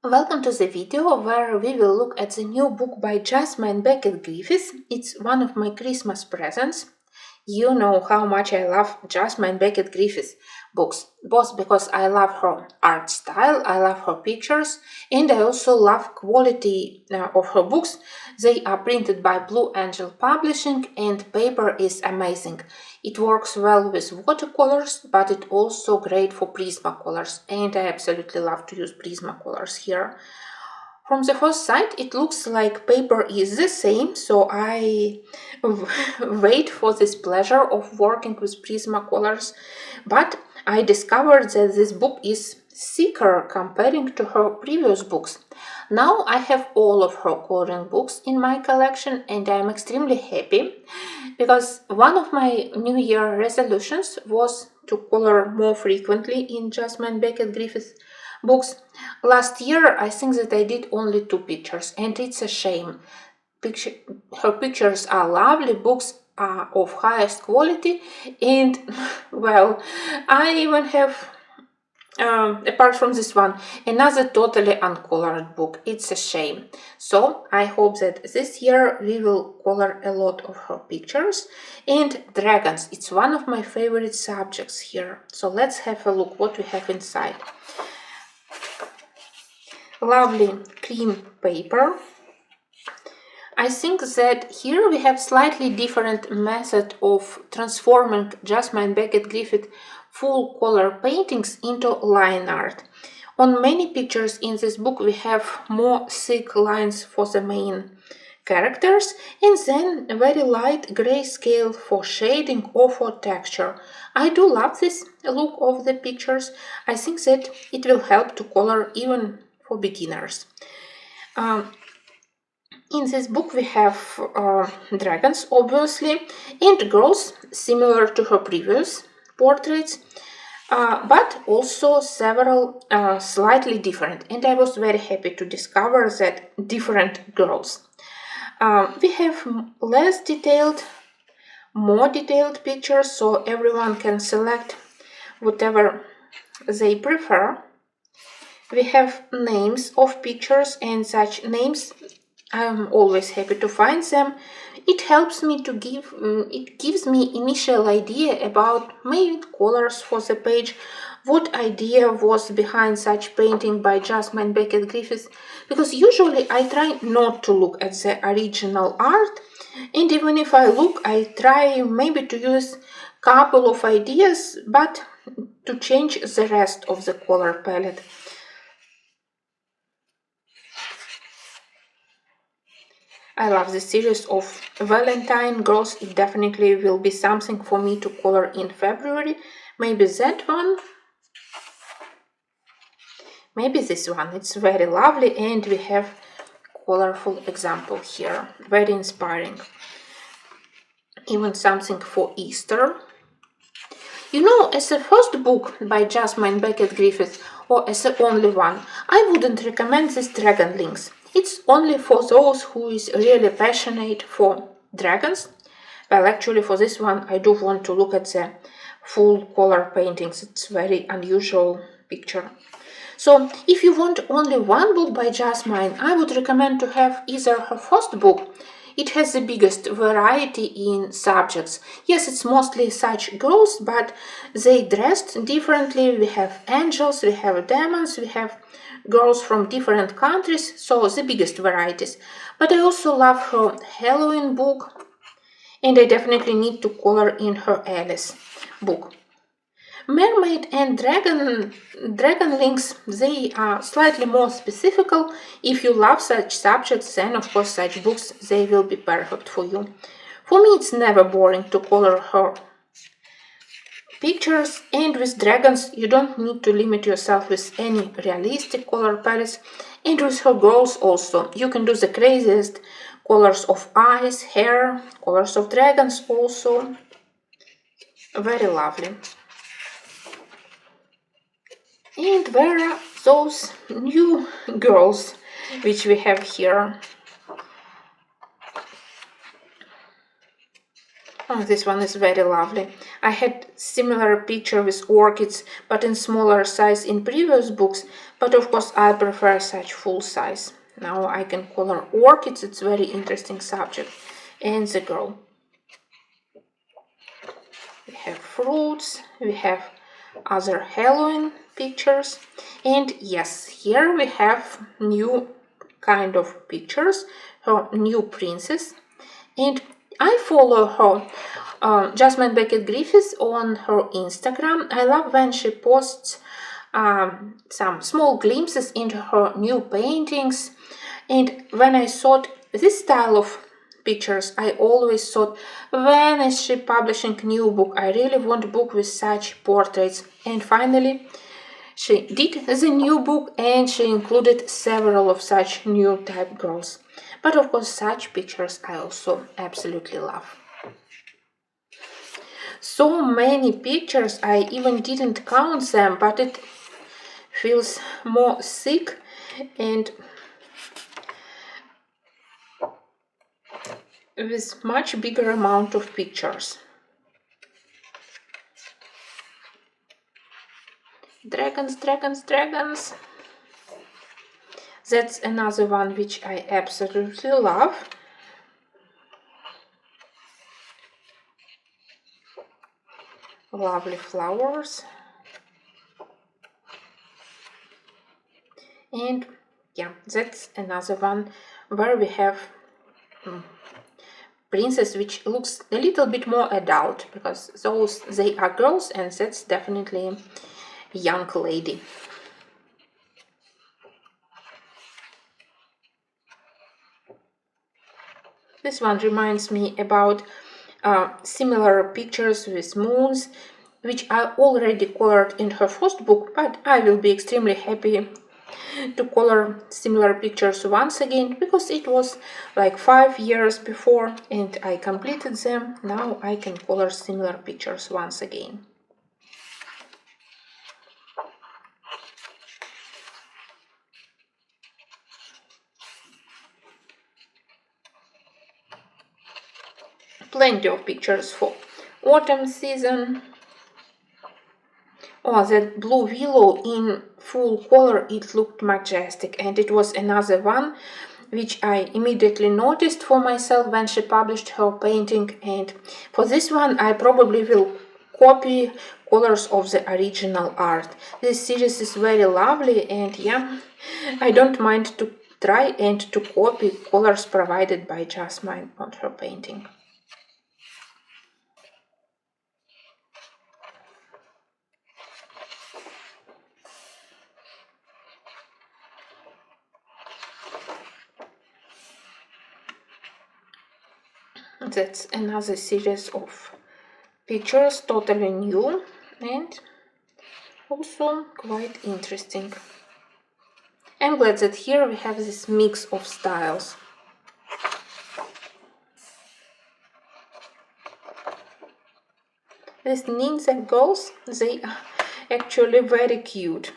Welcome to the video where we will look at the new book by J.Becket-Griffith. It's one of my Christmas presents. You know how much I love J.Becket-Griffith books, both because I love her art style, I love her pictures, and I also love quality of her books. They are printed by Blue Angel Publishing and paper is amazing. It works well with watercolors, but it's also great for Prismacolors, and I absolutely love to use Prismacolors here. From the first sight, it looks like paper is the same, so I wait for this pleasure of working with Prismacolors, but I discovered that this book is thicker comparing to her previous books. Now I have all of her coloring books in my collection and I am extremely happy because one of my New Year resolutions was to color more frequently in J.Becket-Griffith books. Last year I think that I did only 2 pictures and it's a shame. Her pictures are lovely, books are of highest quality, and well, I even have apart from this one, another totally uncolored book. It's a shame. So I hope that this year we will color a lot of her pictures. And dragons, it's one of my favorite subjects here. So let's have a look what we have inside. Lovely cream paper. I think that here we have slightly different method of transforming J.Becket-Griffith full color paintings into line art. On many pictures in this book we have more thick lines for the main characters and then a very light grayscale for shading or for texture. I do love this look of the pictures. I think that it will help to color even for beginners. In this book we have dragons, obviously, and girls, similar to her previous portraits, but also several slightly different. And I was very happy to discover that different girls. We have less detailed, more detailed pictures, so everyone can select whatever they prefer. We have names of pictures and such names. I'm always happy to find them. It helps me to it gives me initial idea about maybe colors for the page, what idea was behind such painting by J.Becket-Griffith, because usually I try not to look at the original art, and even if I look, I try maybe to use couple of ideas, but to change the rest of the color palette. I love the series of Valentine girls. It definitely will be something for me to color in February. Maybe that one. Maybe this one. It's very lovely and we have colorful example here. Very inspiring. Even something for Easter. You know, as a first book by J.Becket-Griffith or as the only one, I wouldn't recommend this Dragonlings. It's only for those who is really passionate for dragons. Well, actually for this one I do want to look at the full color paintings. It's very unusual picture. So if you want only one book by Jasmine, I would recommend to have either her first book. It has the biggest variety in subjects. Yes, it's mostly such girls, but they dressed differently. We have angels, we have demons, we have girls from different countries, so the biggest varieties. But I also love her Halloween book, and I definitely need to color in her Alice book. Mermaid and Dragonlings, they are slightly more specific. If you love such subjects, then of course such books, they will be perfect for you. For me it's never boring to color her pictures, and with dragons you don't need to limit yourself with any realistic color palettes, and with her girls also you can do the craziest colors of eyes, hair, colors of dragons also. Very lovely. And where are those new girls which we have here? Oh, this one is very lovely. I had similar picture with orchids, but in smaller size in previous books, but of course I prefer such full size. Now I can color orchids, it's very interesting subject. And the girl. We have fruits, we have other Halloween pictures, and yes, here we have new kind of pictures, her new princess, and I follow her, Jasmine Becket-Griffith, on her Instagram. I love when she posts some small glimpses into her new paintings, and when I thought this style of pictures, I always thought, when is she publishing new book? I really want a book with such portraits. And finally she did the new book, and she included several of such new type girls. But of course such pictures I also absolutely love. So many pictures, I even didn't count them, but it feels more thick and with much bigger amount of pictures. Dragons, dragons, dragons. That's another one which I absolutely love. Lovely flowers. And yeah, that's another one where we have princess which looks a little bit more adult, because those they are girls and that's definitely a young lady. This one reminds me about similar pictures with moons, which I already colored in her first book, but I will be extremely happy to color similar pictures once again, because it was like 5 years before and I completed them. Now I can color similar pictures once again. Plenty of pictures for autumn season. Oh, that blue willow in full color, it looked majestic, and it was another one which I immediately noticed for myself when she published her painting, and for this one I probably will copy colors of the original art. This series is very lovely, and yeah, I don't mind to try and to copy colors provided by Jasmine on her painting. That's another series of pictures, totally new and also quite interesting. I'm glad that here we have this mix of styles. These ninja girls, they are actually very cute.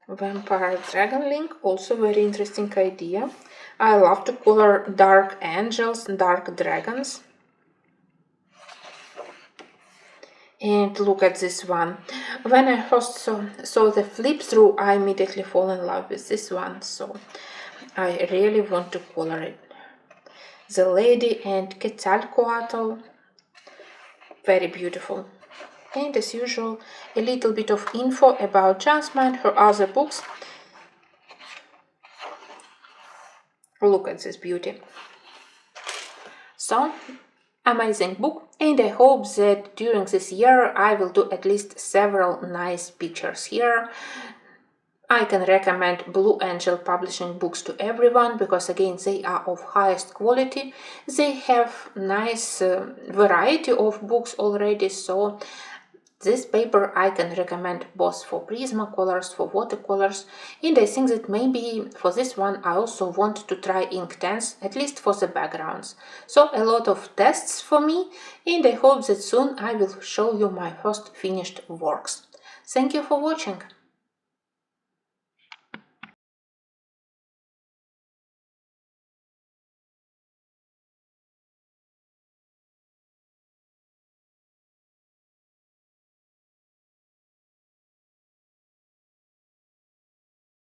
Vampire Dragonling, also very interesting idea. I love to color dark angels, dark dragons. And look at this one. When I first saw the flip through, I immediately fall in love with this one, so I really want to color it. The lady and Quetzalcoatl, very beautiful. And as usual, a little bit of info about Jasmine, her other books. Look at this beauty. So, amazing book, and I hope that during this year I will do at least several nice pictures here. I can recommend Blue Angel Publishing books to everyone, because again they are of highest quality. They have nice variety of books already, so this paper I can recommend both for Prismacolors, for watercolors, and I think that maybe for this one I also want to try Inktense, at least for the backgrounds. So a lot of tests for me, and I hope that soon I will show you my first finished works. Thank you for watching.